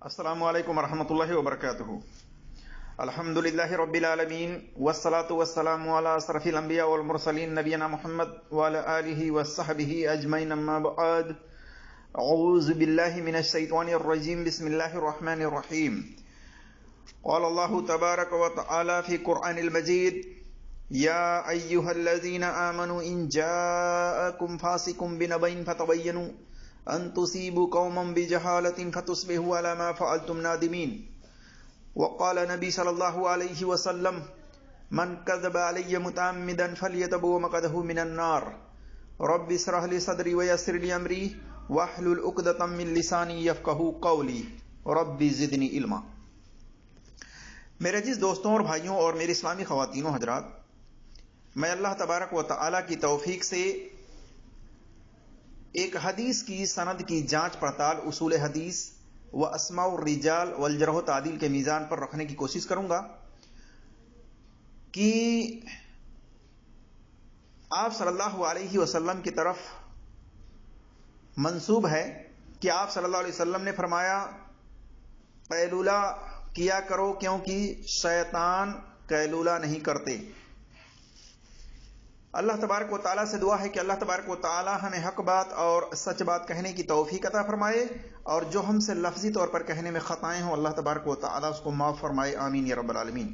السلام علیکم ورحمۃ اللہ وبرکاتہ۔ الحمدللہ رب العالمین والصلاة والسلام علی اشرف الانبیاء والمرسلین نبینا محمد وعلی آلہ وصحبہ اجمعین، اما بعد۔ اعوذ باللہ من الشیطان الرجیم، بسم اللہ الرحمن الرحیم۔ قال اللہ تبارک وتعالی فی قرآن المجید: یا ایہا الذین آمنوا ان جاءکم فاسق بنبأ فتبینوا ان تصیبوا قوما بجہالۃ فتصبحوا علی ما فعلتم نادمین۔ وقال نبی صلی اللہ علیہ وسلم: من کذب علی متعمدا فلیتبوأ مقعدہ من النار۔ رب اشرح لی صدری ویسر لی امری واحلل عقدۃ من لسانی یفقہوا قولی رب زدنی علما۔ میرے عزیز دوستوں اور بھائیوں اور میری اسلامی خواتین و حضرات، میں اللہ تبارک و تعالی کی توفیق سے ایک حدیث کی سند کی جانچ پڑتال اصول حدیث و اسماء الرجال والجرح و تعدیل کے میزان پر رکھنے کی کوشش کروں گا کہ آپ صلی اللہ علیہ وسلم کی طرف منسوب ہے کہ آپ صلی اللہ علیہ وسلم نے فرمایا: قیلولہ کیا کرو کیونکہ شیطان قیلولہ نہیں کرتے۔ اللہ تبارک و تعالیٰ سے دعا ہے کہ اللہ تبارک و تعالیٰ ہمیں حق بات اور سچ بات کہنے کی توفیق عطا فرمائے، اور جو ہم سے لفظی طور پر کہنے میں خطائیں ہوں اللہ تبارک و تعالیٰ اس کو معاف فرمائے، آمین یا رب العالمین۔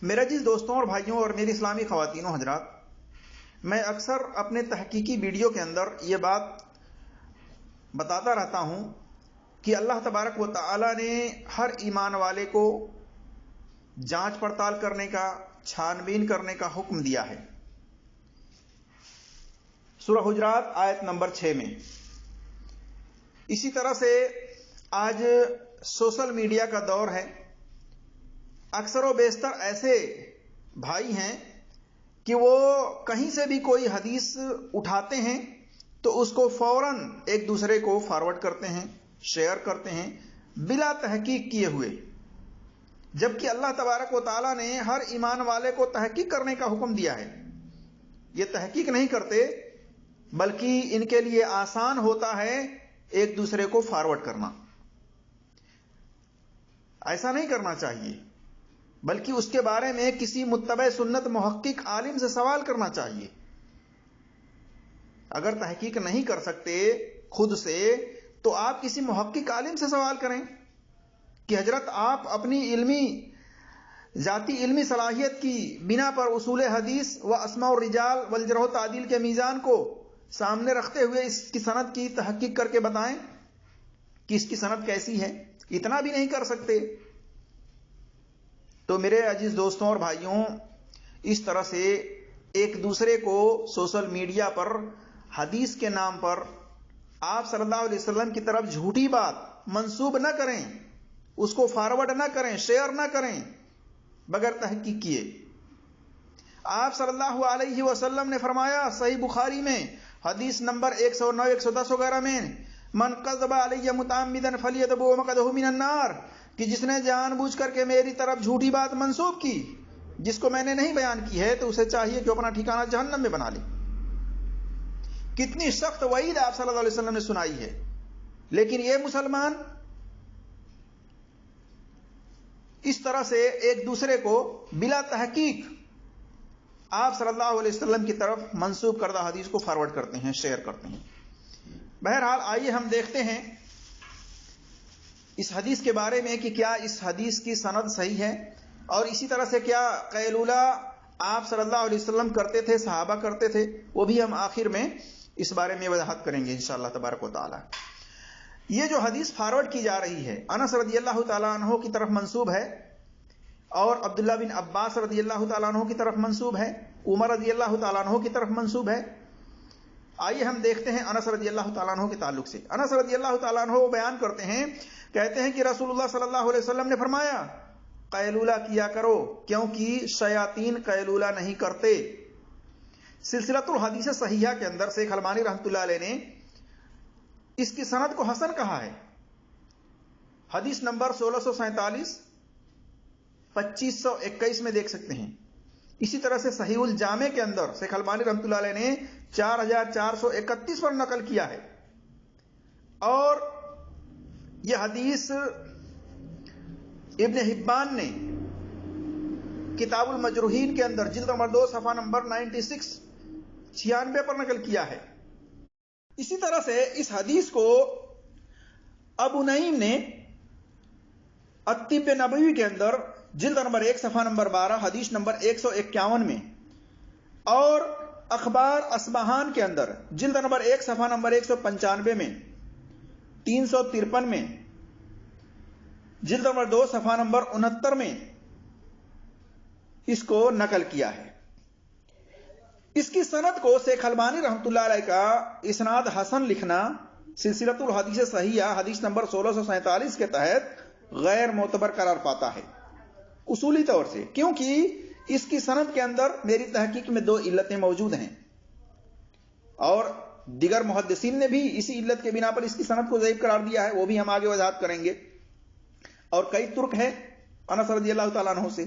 میرے عزیز دوستوں اور بھائیوں اور میری اسلامی خواتین و حضرات، میں اکثر اپنے تحقیقی ویڈیو کے اندر یہ بات بتاتا رہتا ہوں کہ اللہ تبارک و تعالیٰ نے ہر ایمان والے کو جانچ پڑتال کرنے کا، چھان بین کرنے کا حکم دیا ہے۔ سورہ حجرات آیت نمبر 6 میں۔ اسی طرح سے آج سوشل میڈیا کا دور ہے، اکثر و بیشتر ایسے بھائی ہیں کہ وہ کہیں سے بھی کوئی حدیث اٹھاتے ہیں تو اس کو فوراً ایک دوسرے کو فارورڈ کرتے ہیں، شیئر کرتے ہیں بلا تحقیق کیے ہوئے، جبکہ اللہ تبارک و تعالیٰ نے ہر ایمان والے کو تحقیق کرنے کا حکم دیا ہے۔ یہ تحقیق نہیں کرتے، بلکہ ان کے لیے آسان ہوتا ہے ایک دوسرے کو فارورڈ کرنا۔ ایسا نہیں کرنا چاہیے، بلکہ اس کے بارے میں کسی متبع سنت محقق عالم سے سوال کرنا چاہیے۔ اگر تحقیق نہیں کر سکتے خود سے تو آپ کسی محقق عالم سے سوال کریں کہ حضرت آپ اپنی ذاتی علمی صلاحیت کی بنا پر اصول حدیث و اسماء الرجال والجرح و تعدیل کے میزان کو سامنے رکھتے ہوئے اس کی سند کی تحقیق کر کے بتائیں کہ اس کی سند کیسی ہے۔ اتنا بھی نہیں کر سکتے تو میرے عزیز دوستوں اور بھائیوں، اس طرح سے ایک دوسرے کو سوشل میڈیا پر حدیث کے نام پر آپ صلی اللہ علیہ وسلم کی طرف جھوٹی بات منسوب نہ کریں، اس کو فارورڈ نہ کریں، شیئر نہ کریں بغیر تحقیق کیے۔ آپ صلی اللہ علیہ وسلم نے فرمایا صحیح بخاری میں حدیث نمبر 109، 110 وغیرہ میں: من کذب علی متعمدا فلیتبوأ مقعدہ من النار، کہ جس نے جان بوجھ کر کے میری طرف جھوٹی بات منسوب کی جس کو میں نے نہیں بیان کی ہے تو اسے چاہیے کہ اپنا ٹھکانہ جہنم میں بنا لے۔ کتنی سخت وعید آپ صلی اللہ علیہ وسلم نے سنائی ہے، لیکن یہ مسلمان اس طرح سے ایک دوسرے کو بلا تحقیق آپ صلی اللہ علیہ وسلم کی طرف منسوب کردہ حدیث کو فارورڈ کرتے ہیں، شیئر کرتے ہیں۔ بہرحال آئیے ہم دیکھتے ہیں اس حدیث کے بارے میں کہ کیا اس حدیث کی سند صحیح ہے، اور اسی طرح سے کیا قیلولہ آپ صلی اللہ علیہ وسلم کرتے تھے، صحابہ کرتے تھے، وہ بھی ہم آخر میں اس بارے میں وضاحت کریں گے انشاءاللہ تبارک و تعالی۔ یہ جو حدیث فارورڈ کی جا رہی ہے انس رضی اللہ تعالیٰ عنہ کی طرف منسوب ہے، اور عبداللہ بن عباس رضی اللہ تعالیٰ عنہ کی طرف منسوب ہے، عمر رضی اللہ تعالیٰ عنہ کی طرف منسوب ہے۔ آئیے ہم دیکھتے ہیں انس رضی اللہ تعالیٰ عنہ کے تعلق سے۔ انس رضی اللہ تعالیٰ عنہ وہ بیان کرتے ہیں، کہتے ہیں کہ رسول اللہ صلی اللہ علیہ وسلم نے فرمایا: قیلولہ کیا کرو کیونکہ شیاطین قیلولہ نہیں کرتے۔ سلسلۃ الحدیث صحیحہ کے اندر شیخ البانی رحمۃ اللہ علیہ نے اس کی سند کو حسن کہا ہے۔ حدیث نمبر 1647، 2521 میں دیکھ سکتے ہیں۔ اسی طرح سے صحیح الجامع کے اندر شیخ البانی رحمۃ اللہ علیہ نے 4431 پر نقل کیا ہے، اور یہ حدیث ابن حبان نے کتاب المجروحین کے اندر جلد نمبر 2 صفحہ نمبر 96 پر نقل کیا ہے۔ اسی طرح سے اس حدیث کو ابو نعیم نے الطب نبوی کے اندر جلد نمبر 1 صفحہ نمبر 12 حدیث نمبر 151 میں، اور اخبار اصبہان کے اندر جلد نمبر 1 صفحہ نمبر 195 میں، 353 میں، جلد نمبر 2 صفحہ نمبر 69 میں اس کو نقل کیا ہے۔ اس کی سند کو شیخ البانی رحمۃ اللہ علیہ کا اسناد حسن لکھنا سلسلۃ الحدیث صحیحہ حدیث نمبر 1647 کے تحت غیر معتبر قرار پاتا ہے اصولی طور سے، کیونکہ اس کی سند کے اندر میری تحقیق میں 2 علتیں موجود ہیں، اور دیگر محدثین نے بھی اسی علت کے بنا پر اس کی سند کو ضعیف قرار دیا ہے، وہ بھی ہم آگے وضاحت کریں گے۔ اور کئی ترک ہیں انس رضی اللہ تعالیٰ عنہ سے۔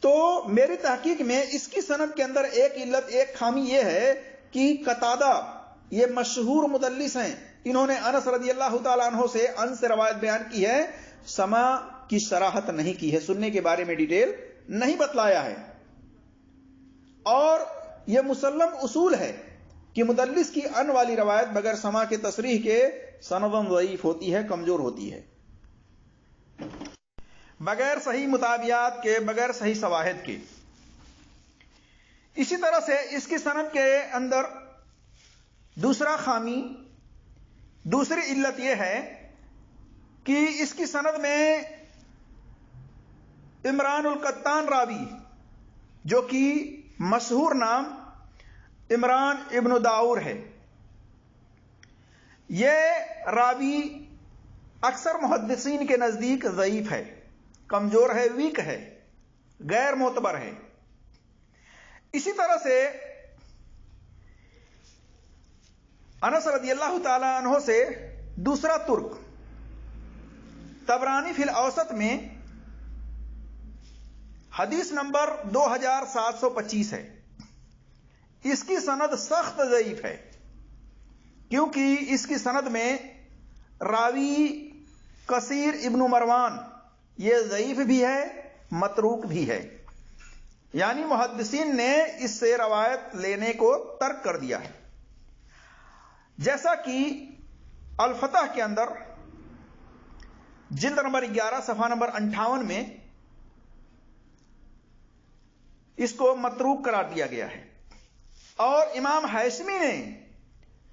تو میری تحقیق میں اس کی سند کے اندر ایک علت، ایک خامی یہ ہے کہ قتادہ یہ مشہور مدلس ہیں، انہوں نے انس رضی اللہ تعالیٰ عنہ سے ان سے روایت بیان کی ہے، سما کی صراحت نہیں کی ہے، سننے کے بارے میں ڈیٹیل نہیں بتلایا ہے۔ اور یہ مسلم اصول ہے کہ مدلس کی ان والی روایت بغیر سما کے تصریح کے سنداً ضعیف ہوتی ہے، کمزور ہوتی ہے، بغیر صحیح مطابعات کے، بغیر صحیح شواہد کے۔ اسی طرح سے اس کی سند کے اندر دوسرا خامی، دوسری علت یہ ہے کہ اس کی سند میں عمران القطان راوی، جو کہ مشہور نام عمران ابن داور ہے، یہ راوی اکثر محدثین کے نزدیک ضعیف ہے، کمزور ہے، ویک ہے، غیر معتبر ہے۔ اسی طرح سے انس رضی اللہ تعالی عنہ سے دوسرا ترک طبرانی فی الاوسط میں حدیث نمبر 2725 ہے، اس کی سند سخت ضعیف ہے، کیونکہ اس کی سند میں راوی کثیر ابن مروان یہ ضعیف بھی ہے، متروک بھی ہے، یعنی محدثین نے اس سے روایت لینے کو ترک کر دیا ہے۔ جیسا کہ الفتح کے اندر جلد نمبر 11 صفحہ نمبر 58 میں اس کو متروک قرار دیا گیا ہے، اور امام ہاشمی نے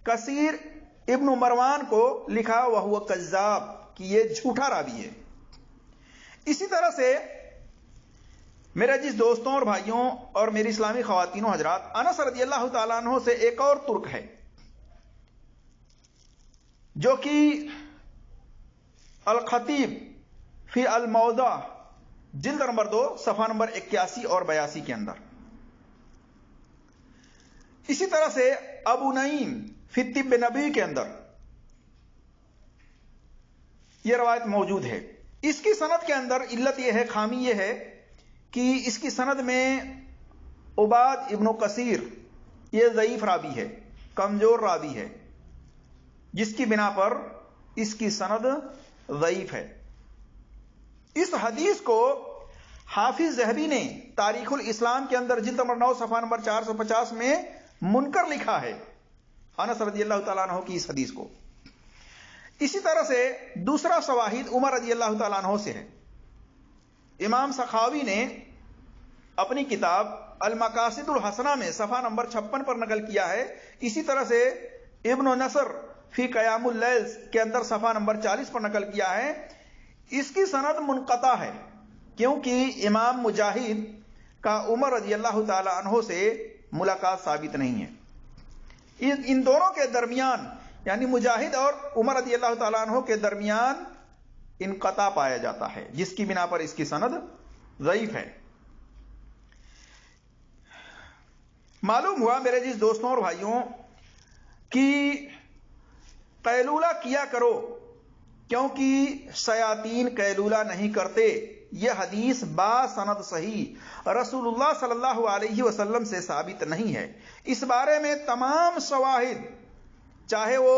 کثیر ابن مروان کو لکھا وہو کذاب کہ یہ جھوٹا راوی ہے۔ اسی طرح سے میرے عزیز دوستوں اور بھائیوں اور میری اسلامی خواتین و حضرات، انس رضی اللہ تعالیٰ عنہ سے ایک اور ترک ہے جو کہ الخطیب فی الموضع جلد نمبر 2 صفحہ نمبر 81 اور 82 کے اندر، اسی طرح سے ابو نعیم فی الطب نبوی کے اندر یہ روایت موجود ہے۔ اس کی سند کے اندر علت یہ ہے، خامی یہ ہے کہ اس کی سند میں عباد ابن کثیر یہ ضعیف راوی ہے، کمزور راوی ہے، جس کی بنا پر اس کی سند ضعیف ہے۔ اس حدیث کو حافظ ذہبی نے تاریخ الاسلام کے اندر جلد نمبر 9 صفحہ نمبر 450 میں منکر لکھا ہے، انس رضی اللہ تعالیٰ عنہ کی اس حدیث کو۔ اسی طرح سے دوسرا شواہد عمر رضی اللہ تعالیٰ عنہ سے ہے۔ امام سخاوی نے اپنی کتاب المقاصد الحسنہ میں صفحہ نمبر 56 پر نقل کیا ہے، اسی طرح سے ابن نصر فی قیام اللیل کے اندر صفحہ نمبر 40 پر نقل کیا ہے۔ اس کی سند منقطع ہے، کیونکہ امام مجاہد کا عمر رضی اللہ تعالی عنہ سے ملاقات ثابت نہیں ہے۔ ان دونوں کے درمیان، یعنی مجاہد اور عمر رضی اللہ تعالی عنہ کے درمیان انقطاع پایا جاتا ہے، جس کی بنا پر اس کی سند ضعیف ہے۔ معلوم ہوا میرے عزیز دوستوں اور بھائیوں کہ قیلولہ کیا کرو، کیونکہ شیاطین قیلولہ نہیں کرتے۔ یہ حدیث با سند صحیح رسول اللہ صلی اللہ علیہ وسلم سے ثابت نہیں ہے۔ اس بارے میں تمام شواہد، چاہے وہ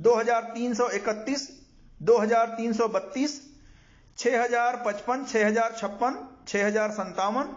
2331, 2332, 6055, 6056, 6057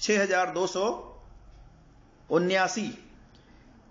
6279।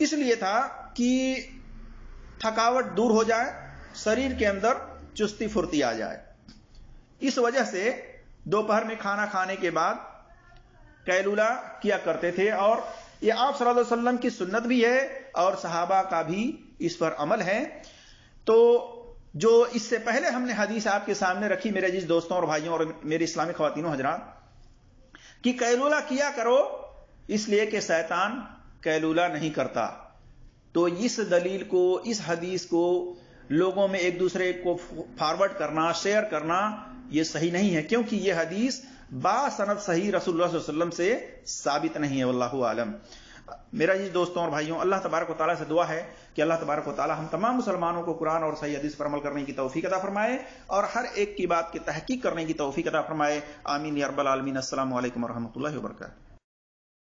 اس لیے تھا کہ تھکاوٹ دور ہو جائے، شریر کے اندر چستی پھرتی آ جائے. اس وجہ سے دوپہر میں کھانا کھانے کے بعد قیلولہ کیا کرتے تھے، اور یہ آپ صلی اللہ علیہ وسلم کی سنت بھی ہے اور صحابہ کا بھی اس پر عمل ہے. تو جو اس سے پہلے ہم نے حدیث آپ کے سامنے رکھی میرے عزیز دوستوں اور بھائیوں اور میری اسلامی خواتین و حضرات، کہ قیلولہ کیا کرو اس لیے کہ شیطان قیلولہ نہیں کرتا. تو اس دلیل کو، اس حدیث کو لوگوں میں ایک دوسرے کو فارورڈ کرنا، شیئر کرنا، یہ صحیح نہیں ہے، کیونکہ یہ حدیث باسند صحیح رسول اللہ صلی اللہ علیہ وسلم سے ثابت نہیں ہے. واللہ عالم. میرا عزیز دوستوں اور بھائیوں، اللہ تبارک و تعالیٰ سے دعا ہے کہ اللہ تبارک و تعالیٰ ہم تمام مسلمانوں کو قرآن اور صحیح حدیث پر عمل کرنے کی توفیق عطا فرمائے اور ہر ایک کی بات کی تحقیق کرنے کی توفیق عطا فرمائے. آمین یا رب العالمین. السلام علیکم ورحمۃ اللہ وبرکاتہ.